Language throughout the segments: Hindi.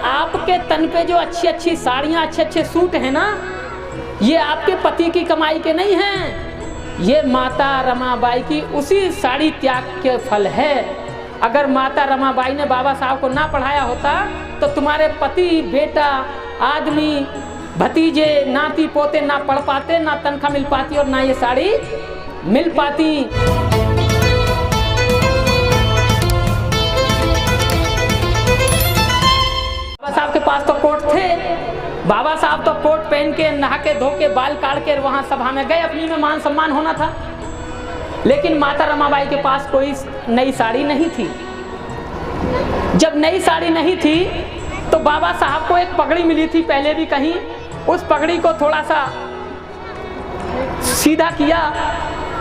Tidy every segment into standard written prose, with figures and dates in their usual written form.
आपके तन पे जो अच्छी अच्छी साड़ियाँ, अच्छे अच्छे सूट हैं ना, ये आपके पति की कमाई के नहीं हैं, ये माता रमाबाई की उसी साड़ी त्याग के फल है। अगर माता रमाबाई ने बाबा साहब को ना पढ़ाया होता तो तुम्हारे पति, बेटा, आदमी, भतीजे, नाती पोते ना पढ़ पाते, ना तनख्वाह मिल पाती और ना ये साड़ी मिल पाती। बाबा साहब के पास तो कोट थे, बाबा साहब तो कोट पहन के, नहा के, धो के, बाल काट के वहां सभा में गए, अपनी में मान सम्मान होना था। लेकिन माता रमाबाई के पास कोई नई साड़ी नहीं थी। जब नई साड़ी नहीं थी तो बाबा साहब को एक पगड़ी मिली थी पहले भी कहीं, उस पगड़ी को थोड़ा सा सीधा किया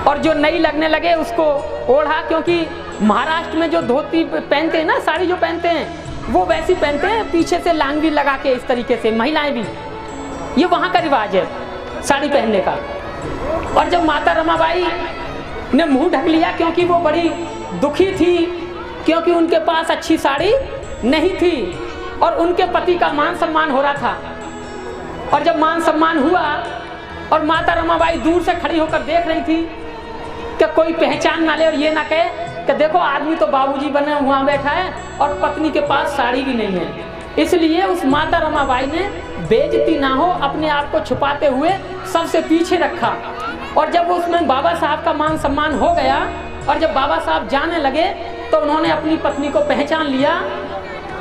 और जो नई लगने लगे उसको ओढ़ा, क्योंकि महाराष्ट्र में जो धोती पहनते हैं ना, साड़ी जो पहनते हैं वो वैसी पहनते हैं, पीछे से लांगड़ी लगा के इस तरीके से, महिलाएं भी, ये वहाँ का रिवाज है साड़ी पहनने का। और जब माता रमाबाई ने मुंह ढक लिया, क्योंकि वो बड़ी दुखी थी, क्योंकि उनके पास अच्छी साड़ी नहीं थी और उनके पति का मान सम्मान हो रहा था। और जब मान सम्मान हुआ और माता रमाबाई दूर से खड़ी होकर देख रही थी कि कोई पहचान ना ले और ये ना कहे कि देखो आदमी तो बाबूजी बने वहाँ बैठा है और पत्नी के पास साड़ी भी नहीं है, इसलिए उस माता रमाबाई ने बेइज्जती ना हो अपने आप को छुपाते हुए सबसे पीछे रखा। और जब उसमें बाबा साहब का मान सम्मान हो गया और जब बाबा साहब जाने लगे तो उन्होंने अपनी पत्नी को पहचान लिया,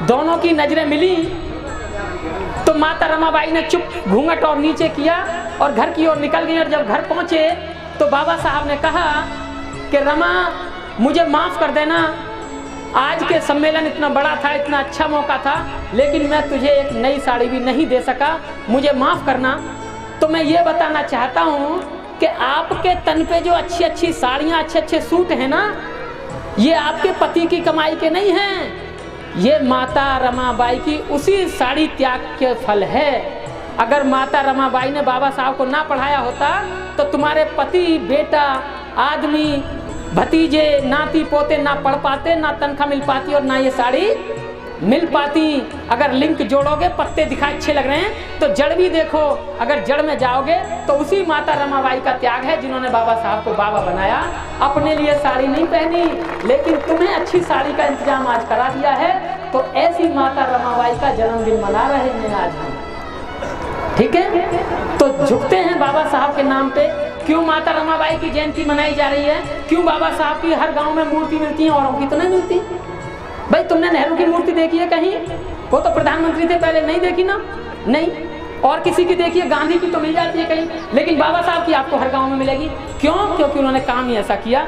दोनों की नजरें मिली तो माता रमाबाई ने चुप घूंघट और नीचे किया और घर की ओर निकल गई। और जब घर पहुंचे तो बाबा साहब ने कहा कि रमा मुझे माफ कर देना, आज के सम्मेलन इतना बड़ा था, इतना अच्छा मौका था, लेकिन मैं तुझे एक नई साड़ी भी नहीं दे सका, मुझे माफ करना। तो मैं ये बताना चाहता हूँ कि आपके तन पे जो अच्छी अच्छी साड़ियाँ, अच्छे अच्छे सूट हैं ना, ये आपके पति की कमाई के नहीं हैं, ये माता रमाबाई की उसी साड़ी त्याग के फल है। अगर माता रमाबाई ने बाबा साहब को ना पढ़ाया होता तो तुम्हारे पति, बेटा, आदमी, भतीजे, नाती पोते ना पढ़ पाते, ना तनख्वाह मिल पाती और ना ये साड़ी मिल पाती। अगर लिंक जोड़ोगे, पत्ते दिखाई अच्छे लग रहे हैं तो जड़ भी देखो, अगर जड़ में जाओगे तो उसी माता रमाबाई का त्याग है जिन्होंने बाबा साहब को बाबा बनाया। अपने लिए साड़ी नहीं पहनी, लेकिन तुम्हें अच्छी साड़ी का इंतजाम आज करा दिया है, तो ऐसी माता रमाबाई का जन्मदिन मना रहे हैं आज हम, ठीक है। तो झुकते हैं बाबा साहब के नाम पे। क्यों माता रमाबाई की जयंती मनाई जा रही है? क्यों बाबा साहब की हर गांव में मूर्ति मिलती है, औरों की तो नहीं मिलती? भाई तुमने नेहरू की मूर्ति देखी है कहीं? वो तो प्रधानमंत्री थे पहले, नहीं देखी ना? नहीं। और किसी की देखिए, गांधी की तो मिल जाती है कहीं, लेकिन बाबा साहब की आपको हर गांव में मिलेगी। क्यों? क्योंकि उन्होंने काम ही ऐसा किया।